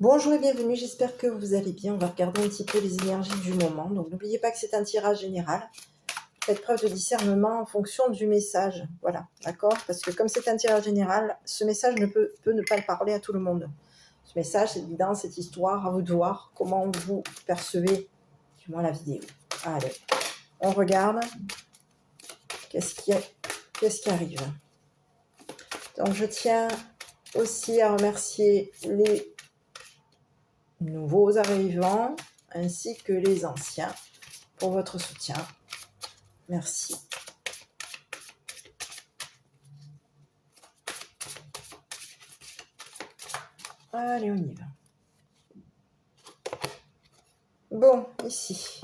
Bonjour et bienvenue, j'espère que vous allez bien. On va regarder un petit peu les énergies du moment. Donc n'oubliez pas que c'est un tirage général. Faites preuve de discernement en fonction du message. Voilà, d'accord? Parce que comme c'est un tirage général, ce message peut ne pas le parler à tout le monde. Ce message, c'est évident, cette histoire, à vous de voir comment vous percevez, du moins la vidéo. Allez, on regarde. Qu'est-ce qui arrive? Donc je tiens aussi à remercier les nouveaux arrivants ainsi que les anciens pour votre soutien. Merci. Allez, on y va. Bon, ici,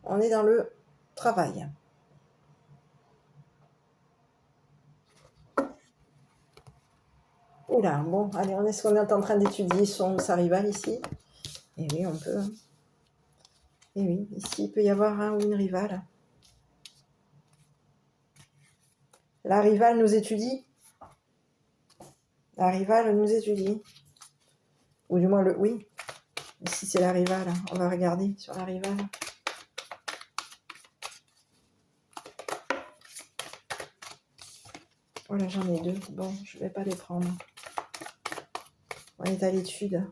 on est dans le travail. Oula, bon, allez, est-ce qu'on est en train d'étudier sa rivale ici? Eh oui, on peut. Eh oui, ici, il peut y avoir un ou une rivale. La rivale nous étudie. La rivale nous étudie. Ou du moins le oui. Ici, c'est la rivale. On va regarder sur la rivale. Voilà, j'en ai deux. Bon, je ne vais pas les prendre. On est à l'étude.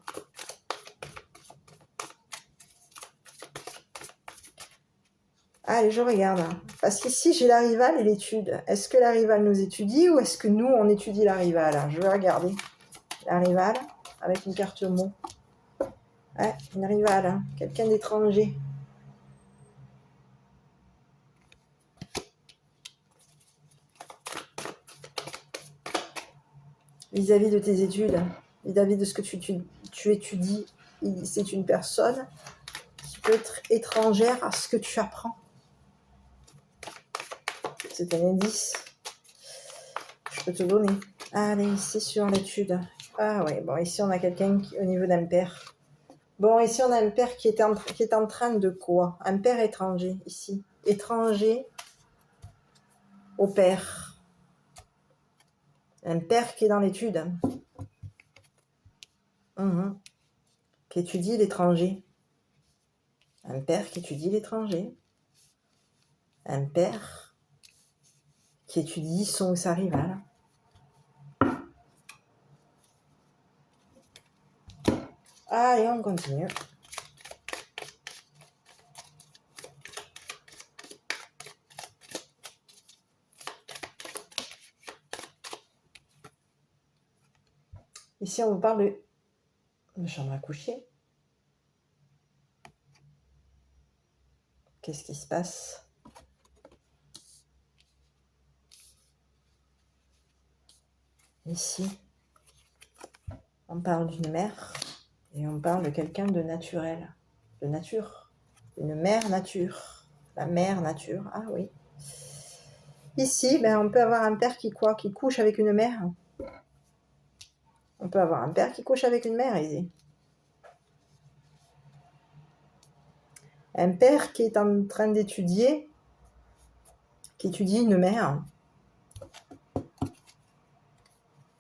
Allez, je regarde. Parce qu'ici, j'ai la rivale et l'étude. Est-ce que la rivale nous étudie ou est-ce que nous, on étudie la rivale? Je vais regarder. La rivale, avec une carte mot. Ouais, une rivale, hein. Quelqu'un d'étranger. Vis-à-vis de tes études, vis-à-vis de ce que tu étudies, c'est une personne qui peut être étrangère à ce que tu apprends. C'est un indice. Je peux te donner. Allez, ici sur l'étude. Ah ouais, bon, ici on a quelqu'un au niveau d'un père. Bon, ici on a un père qui est en train de quoi? Un père étranger, ici. Étranger au père. Un père qui est dans l'étude. Qui étudie l'étranger. Un père qui étudie l'étranger. Un père qui étudie son ou sa rivale. Allez, on continue. Ici, on vous parle de chambre à coucher. Qu'est-ce qui se passe? Ici, on parle d'une mère et on parle de quelqu'un de naturel, de nature, une mère nature, la mère nature. Ah oui. Ici, on peut avoir un père qui couche avec une mère. On peut avoir un père qui couche avec une mère, ici. Un père qui est en train d'étudier, qui étudie une mère.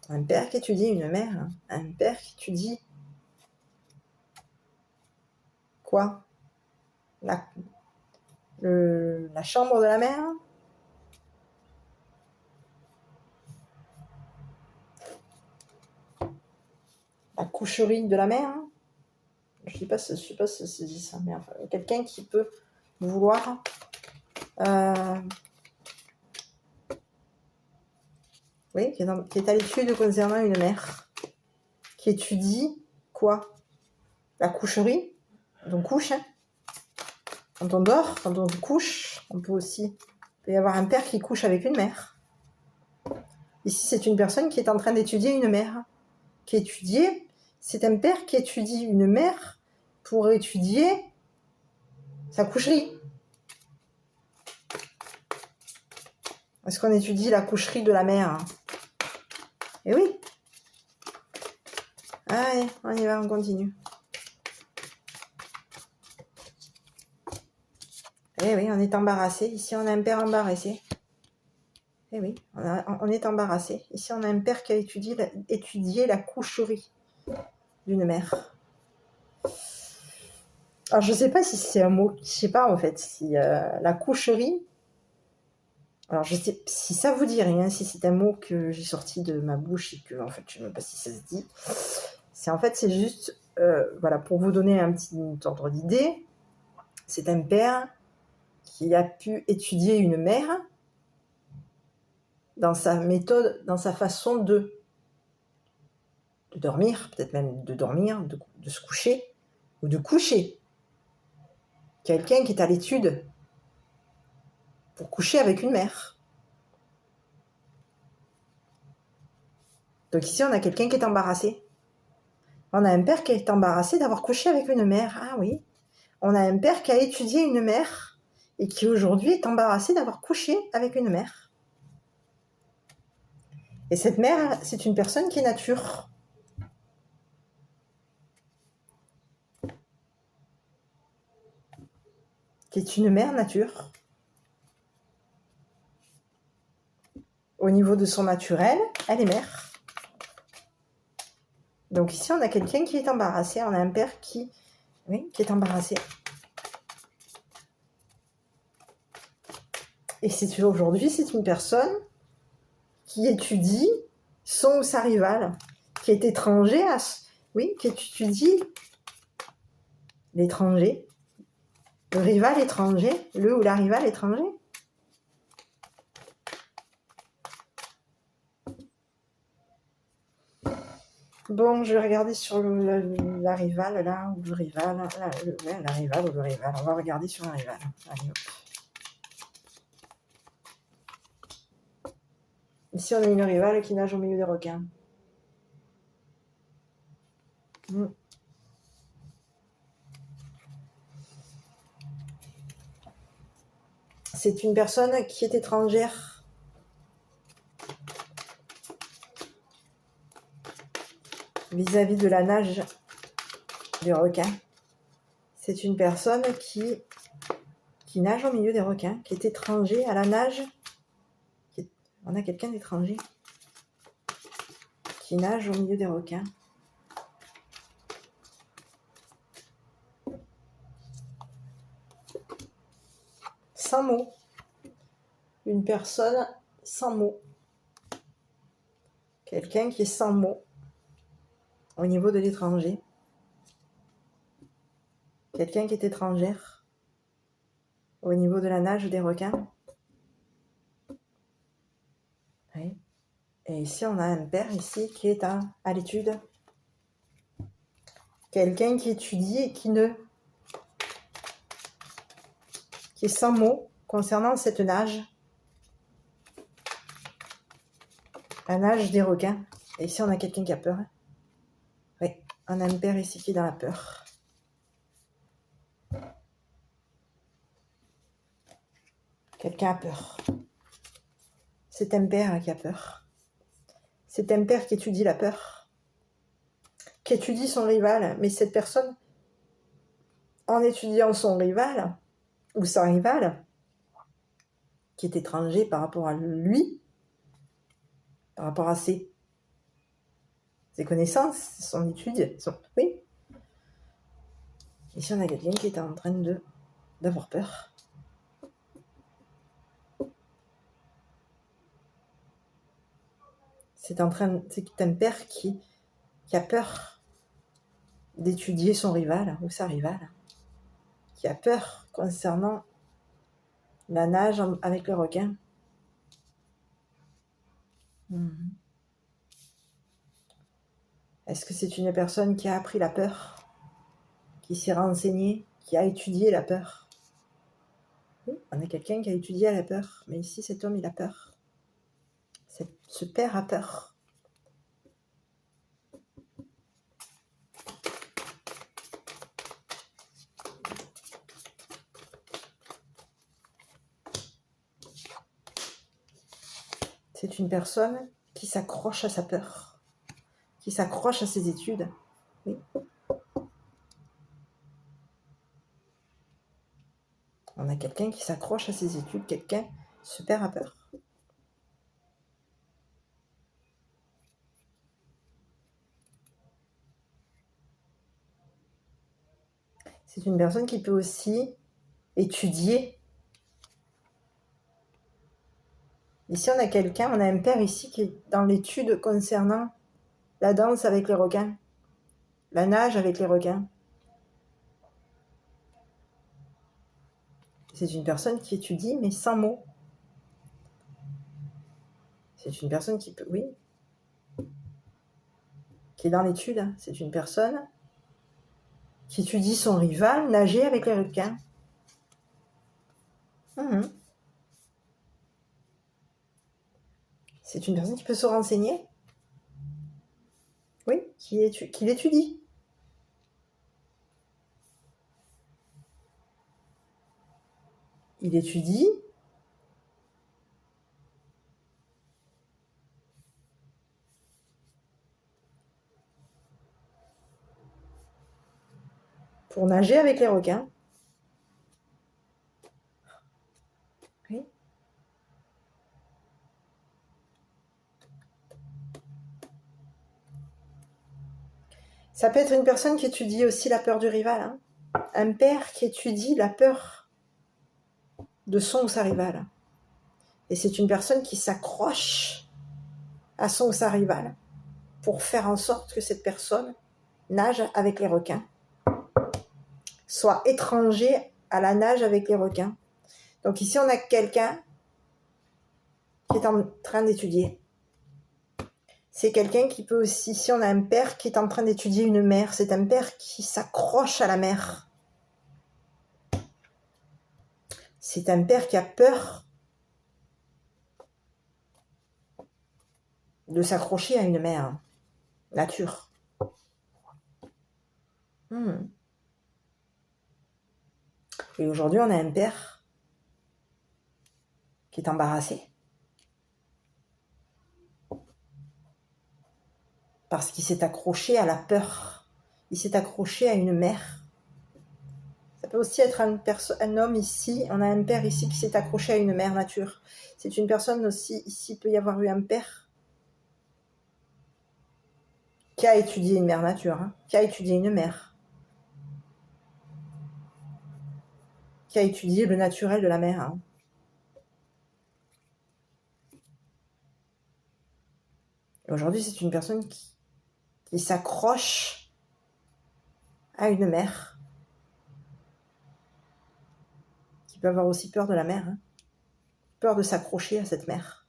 Un père qui étudie une mère. Un père qui étudie quoi? La chambre de la mère? La coucherie de la mère? Je sais pas si c'est dit ça, mais enfin, quelqu'un qui peut vouloir oui, qui est à l'étude concernant une mère, qui étudie quoi? La coucherie. On couche, hein. Quand on dort, quand on couche, il peut y avoir un père qui couche avec une mère. Ici, c'est une personne qui est en train d'étudier une mère. C'est un père qui étudie une mère pour étudier sa coucherie. Est-ce qu'on étudie la coucherie de la mère? Eh oui. Allez, on y va, on continue. Eh oui, on est embarrassé. Ici, on a un père embarrassé. Eh oui, on est embarrassé. Ici, on a un père qui a étudié la coucherie. d'une mère. Alors, je ne sais pas si c'est un mot, je ne sais pas en fait, si la coucherie, alors je sais si ça vous dit rien, si c'est un mot que j'ai sorti de ma bouche et que en fait je ne sais même pas si ça se dit. C'est juste, voilà, pour vous donner un petit ordre d'idée, c'est un père qui a pu étudier une mère dans sa méthode, dans sa façon de dormir, peut-être même de dormir, de se coucher, ou de coucher. Quelqu'un qui est à l'étude pour coucher avec une mère. Donc ici, on a quelqu'un qui est embarrassé. On a un père qui est embarrassé d'avoir couché avec une mère. Ah oui. On a un père qui a étudié une mère et qui aujourd'hui est embarrassé d'avoir couché avec une mère. Et cette mère, c'est une personne qui est nature. Qui est une mère nature. Au niveau de son naturel, elle est mère. Donc ici, on a quelqu'un qui est embarrassé. On a un père qui est embarrassé. Et aujourd'hui, c'est une personne qui étudie son ou sa rivale, qui est étranger qui étudie l'étranger, le rival étranger, le ou la rivale étranger. Bon, je vais regarder sur la rivale, là, ou le rival, la rivale ou le rival. On va regarder sur la rivale. Allez, hop. Ici, on a une rivale qui nage au milieu des requins. C'est une personne qui est étrangère. Vis-à-vis de la nage des requins. C'est une personne qui nage au milieu des requins, qui est étranger à la nage. On a quelqu'un d'étranger qui nage au milieu des requins. Sans mots. Une personne sans mots. Quelqu'un qui est sans mots au niveau de l'étranger. Quelqu'un qui est étrangère au niveau de la nage des requins. Oui. Et ici, on a un père ici qui est à l'étude. Quelqu'un qui étudie et qui est sans mots concernant cette nage. La nage des requins. Et ici, on a quelqu'un qui a peur. Oui, on a un père ici qui est dans la peur. Quelqu'un a peur. C'est un père qui a peur. C'est un père qui étudie la peur. Qui étudie son rival. Mais cette personne, en étudiant son rival, ou sa rivale, qui est étranger par rapport à lui, par rapport à ses connaissances, son étude, oui. Ici, on a quelqu'un qui est en train d'avoir peur. C'est un père qui a peur d'étudier son rival ou sa rivale, qui a peur concernant la nage avec le requin. Est-ce que c'est une personne qui a appris la peur, qui s'est renseignée, qui a étudié la peur? Oui, on a quelqu'un qui a étudié la peur, mais ici cet homme il a peur. Ce père a peur. C'est une personne qui s'accroche à sa peur, qui s'accroche à ses études. Oui. On a quelqu'un qui s'accroche à ses études, ce père a peur. C'est une personne qui peut aussi étudier. Ici, on a quelqu'un, on a un père ici qui est dans l'étude concernant la danse avec les requins, la nage avec les requins. C'est une personne qui étudie, mais sans mots. C'est une personne qui peut, oui, qui est dans l'étude. C'est une personne qui étudie son rival nager avec les requins. C'est une personne qui peut se renseigner. Oui, qui l'étudie. Il étudie. Pour nager avec les requins. Oui. Ça peut être une personne qui étudie aussi la peur du rival. Hein. Un père qui étudie la peur de son ou sa rivale. Et c'est une personne qui s'accroche à son ou sa rivale pour faire en sorte que cette personne nage avec les requins, soit étranger à la nage avec les requins. Donc ici, on a quelqu'un qui est en train d'étudier. C'est quelqu'un qui peut aussi, si on a un père qui est en train d'étudier une mer, c'est un père qui s'accroche à la mer. C'est un père qui a peur de s'accrocher à une mer, nature. Et aujourd'hui, on a un père qui est embarrassé. Parce qu'il s'est accroché à la peur. Il s'est accroché à une mer. Ça peut aussi être un homme ici. On a un père ici qui s'est accroché à une mer nature. C'est une personne aussi, ici, il peut y avoir eu un père qui a étudié une mer nature, hein, qui a étudié une mer, qui a étudié le naturel de la mer. Hein. Aujourd'hui, c'est une personne qui s'accroche à une mer, qui peut avoir aussi peur de la mer, hein, peur de s'accrocher à cette mer.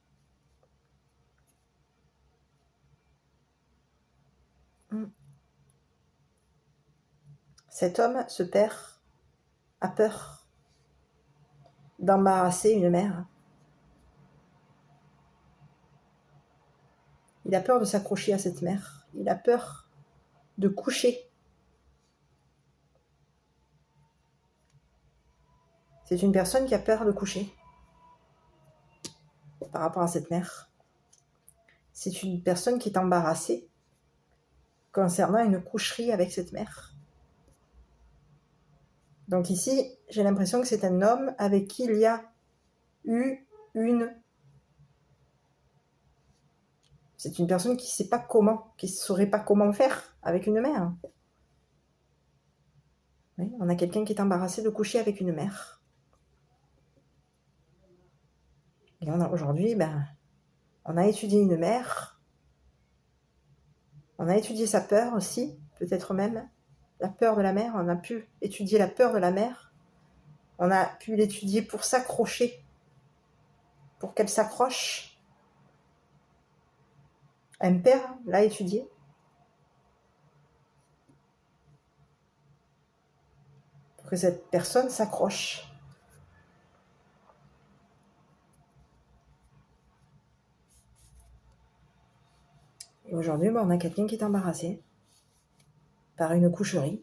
Cet homme, ce père, a peur d'embarrasser une mère. Il a peur de s'accrocher à cette mère. Il a peur de coucher. C'est une personne qui a peur de coucher par rapport à cette mère. C'est une personne qui est embarrassée concernant une coucherie avec cette mère. Donc ici, j'ai l'impression que c'est un homme avec qui il y a eu une... C'est une personne qui ne sait pas comment, qui ne saurait pas comment faire avec une mère. Oui, on a quelqu'un qui est embarrassé de coucher avec une mère. Et aujourd'hui, on a étudié une mère. On a étudié sa peur aussi, peut-être même la peur de la mer. On a pu étudier la peur de la mer. On a pu l'étudier pour s'accrocher, pour qu'elle s'accroche. Un père l'a étudié. Pour que cette personne s'accroche. Et aujourd'hui, on a quelqu'un qui est embarrassé par une coucherie.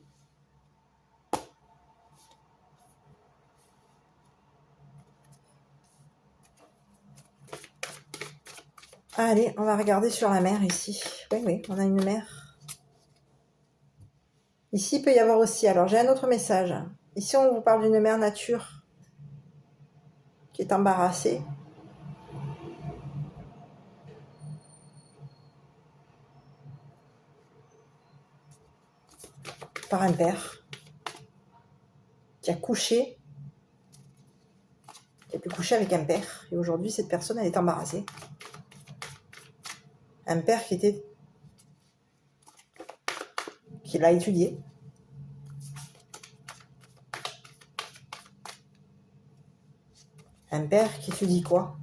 Allez, on va regarder sur la mer ici. Oui, on a une mer. Ici, il peut y avoir aussi... Alors, j'ai un autre message. Ici, on vous parle d'une mer nature qui est embarrassée. Par un père. qui a couché, qui a pu coucher avec un père. Et aujourd'hui, cette personne, elle est embarrassée. Un père qui l'a étudié. Un père qui étudie quoi?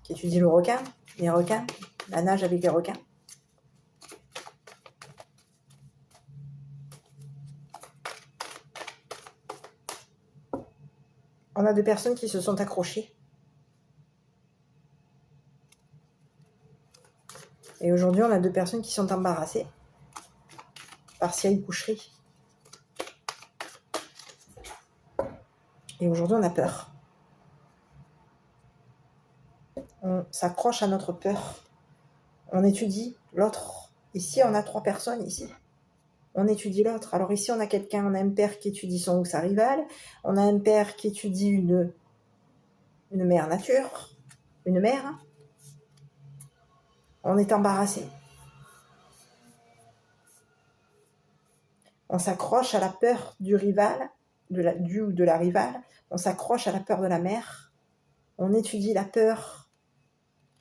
Qui étudie le requin, les requins, la nage avec les requins. On a 2 personnes qui se sont accrochées. Et aujourd'hui, on a 2 personnes qui sont embarrassées par s'il y a une coucherie. Et aujourd'hui, on a peur. On s'accroche à notre peur. On étudie l'autre. Ici, on a 3 personnes ici. On étudie l'autre. Alors ici, on a quelqu'un, on a un père qui étudie son ou sa rivale. On a un père qui étudie une mère nature. Une mère. On est embarrassé. On s'accroche à la peur du rival, du ou de la rivale. On s'accroche à la peur de la mère. On étudie la peur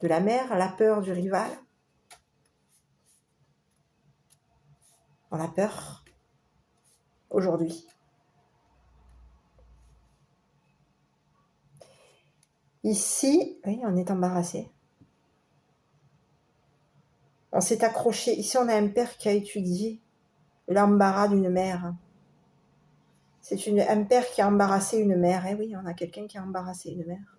de la mère, la peur du rival. On a peur aujourd'hui. Ici, oui, on est embarrassé. On s'est accroché. Ici, on a un père qui a étudié l'embarras d'une mère. C'est un père qui a embarrassé une mère. Eh oui, on a quelqu'un qui a embarrassé une mère.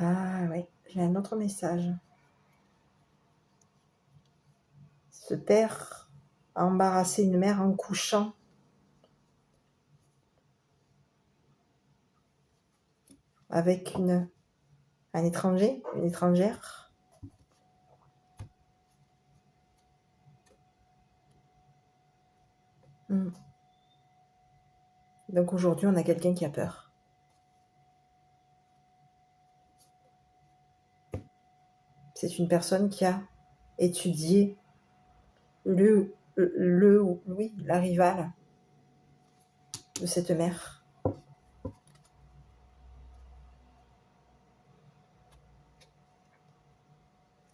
Ah oui, j'ai un autre message. Ce père a embarrassé une mère en couchant avec un étranger, une étrangère. Donc aujourd'hui, on a quelqu'un qui a peur. C'est une personne qui a étudié la rivale de cette mère.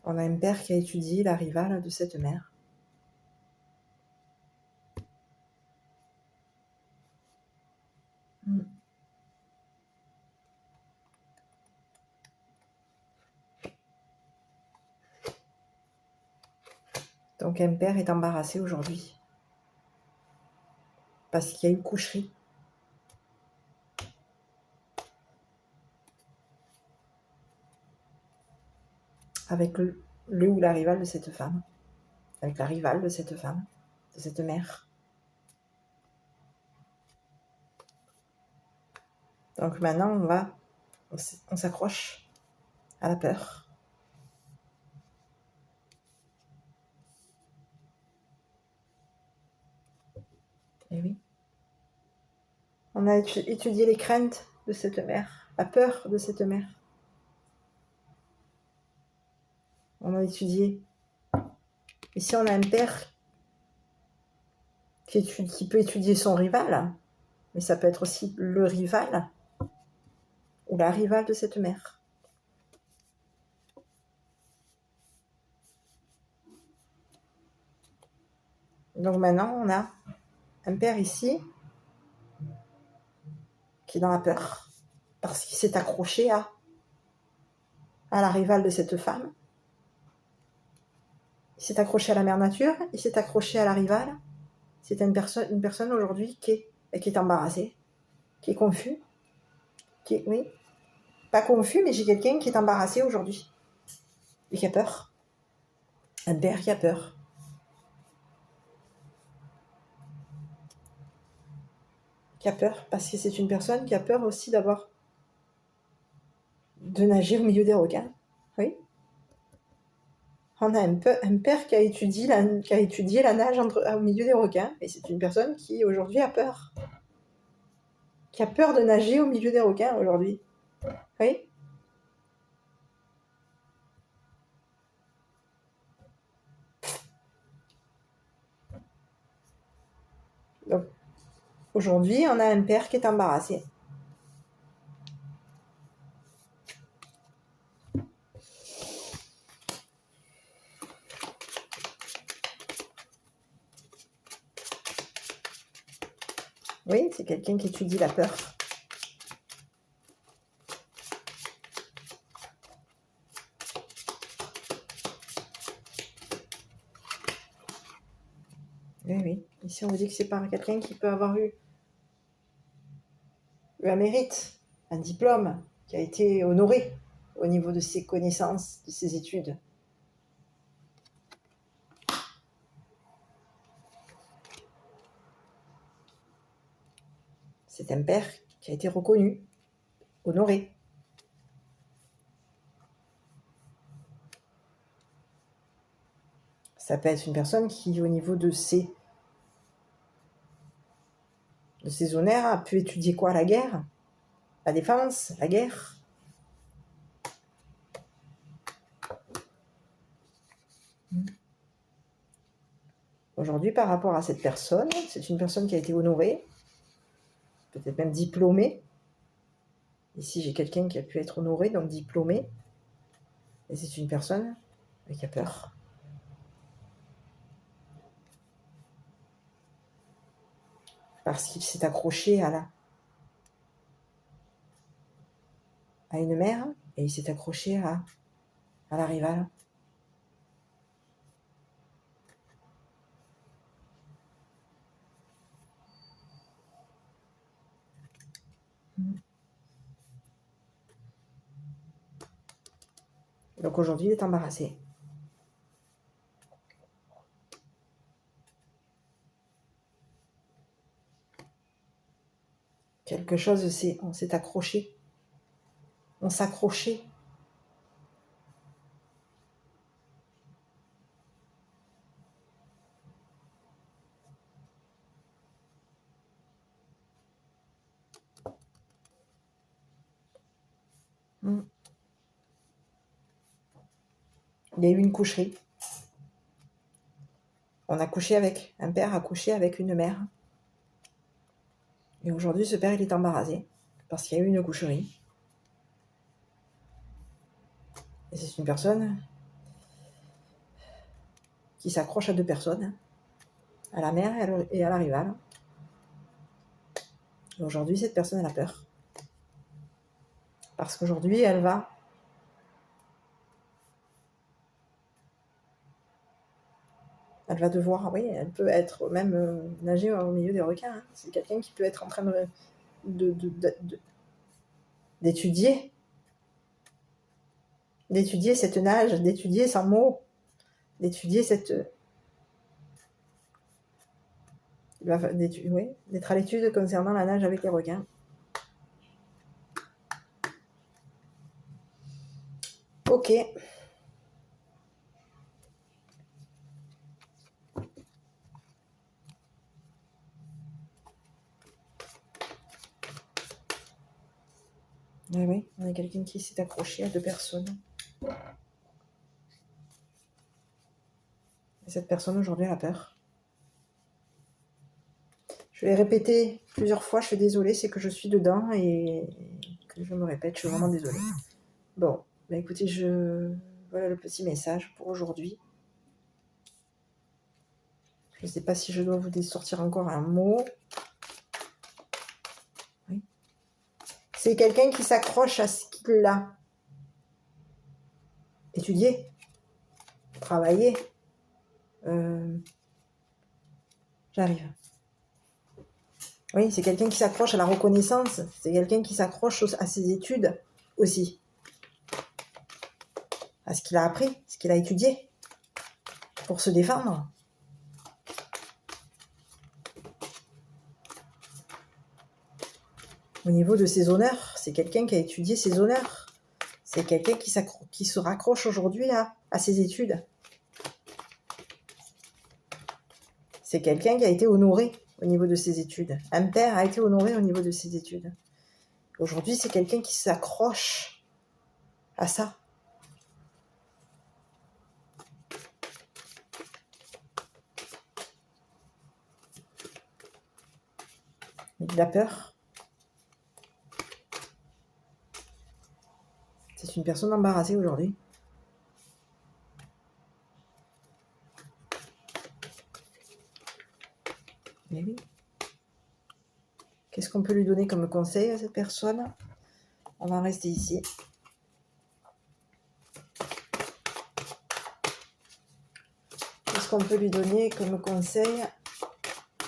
On a un père qui a étudié la rivale de cette mère. Donc un père est embarrassé aujourd'hui parce qu'il y a eu coucherie. Avec le ou la rivale de cette femme. Avec la rivale de cette femme, de cette mère. Donc maintenant, on s'accroche à la peur. Et oui. On a étudié les craintes de cette mère, la peur de cette mère. On a étudié. Ici, on a un père qui peut étudier son rival, mais ça peut être aussi le rival ou la rivale de cette mère. Donc maintenant, on a un père ici qui est dans la peur parce qu'il s'est accroché à la rivale de cette femme. Il s'est accroché à la mère nature, il s'est accroché à la rivale. C'est une personne aujourd'hui qui est embarrassée, qui est confus, oui, pas confus, mais j'ai quelqu'un qui est embarrassé aujourd'hui et qui a peur. Un père qui a peur. Qui a peur parce que c'est une personne qui a peur aussi de nager au milieu des requins. Oui. On a un père qui a étudié la nage au milieu des requins, et c'est une personne qui aujourd'hui a peur. qui a peur de nager au milieu des requins aujourd'hui. Oui. Donc, aujourd'hui, on a un père qui est embarrassé. Oui, c'est quelqu'un qui étudie la peur. Oui, oui. Ici, on vous dit que c'est pas quelqu'un qui peut avoir eu un mérite, un diplôme, qui a été honoré au niveau de ses connaissances, de ses études. C'est un père qui a été reconnu, honoré. Ça peut être une personne qui, au niveau de ses honneurs, a pu étudier quoi? La guerre, la défense, la guerre. Aujourd'hui, par rapport à cette personne, c'est une personne qui a été honorée, peut-être même diplômée. Ici, j'ai quelqu'un qui a pu être honoré, donc diplômé. Et c'est une personne qui a peur. Parce qu'il s'est accroché à une mère et il s'est accroché à la rivale. Donc aujourd'hui, il est embarrassé. Quelque chose, on s'est accroché. On s'accrochait. Il y a eu une coucherie. On a couché avec. Un père a couché avec une mère. Et aujourd'hui, ce père, il est embarrassé. Parce qu'il y a eu une coucherie. Et c'est une personne qui s'accroche à deux personnes. À la mère et à la rivale. Et aujourd'hui, cette personne, elle a peur. Parce qu'aujourd'hui, elle va devoir, oui, elle peut être même nager au milieu des requins. Hein. C'est quelqu'un qui peut être en train d'étudier cette nage, d'étudier sans mots, d'étudier d'être à l'étude concernant la nage avec les requins. Ok. Oui, on a quelqu'un qui s'est accroché à deux personnes. Et cette personne, aujourd'hui, elle a peur. Je l'ai répété plusieurs fois, je suis désolée, c'est que je suis dedans et que je me répète, je suis vraiment désolée. Bon, bah écoutez, voilà le petit message pour aujourd'hui. Je ne sais pas si je dois vous sortir encore un mot. Oui. C'est quelqu'un qui s'accroche à ce qu'il a étudié, travaillé. J'arrive. Oui, c'est quelqu'un qui s'accroche à la reconnaissance. C'est quelqu'un qui s'accroche à ses études aussi. À ce qu'il a appris, ce qu'il a étudié. Pour se défendre. Au niveau de ses honneurs, c'est quelqu'un qui a étudié ses honneurs. C'est quelqu'un qui se raccroche aujourd'hui à ses études. C'est quelqu'un qui a été honoré au niveau de ses études. Un père a été honoré au niveau de ses études. Aujourd'hui, c'est quelqu'un qui s'accroche à ça. Il a peur. C'est une personne embarrassée aujourd'hui. Mais oui. Qu'est-ce qu'on peut lui donner comme conseil à cette personne? On va rester ici. Qu'est-ce qu'on peut lui donner comme conseil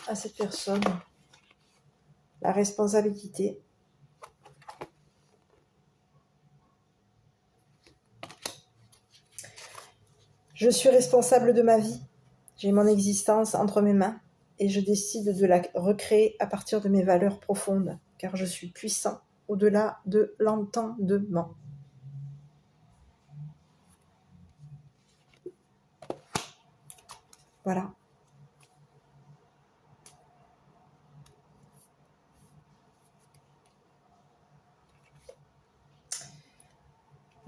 à cette personne? La responsabilité. Je suis responsable de ma vie. J'ai mon existence entre mes mains et je décide de la recréer à partir de mes valeurs profondes, car je suis puissant au-delà de l'entendement. Voilà.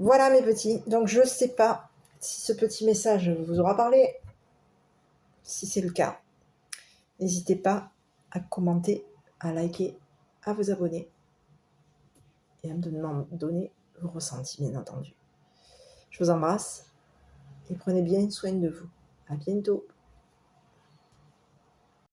Voilà mes petits. Donc je ne sais pas si ce petit message vous aura parlé. Si c'est le cas, n'hésitez pas à commenter, à liker, à vous abonner et à me donner vos ressentis, bien entendu. Je vous embrasse et prenez bien soin de vous. À bientôt.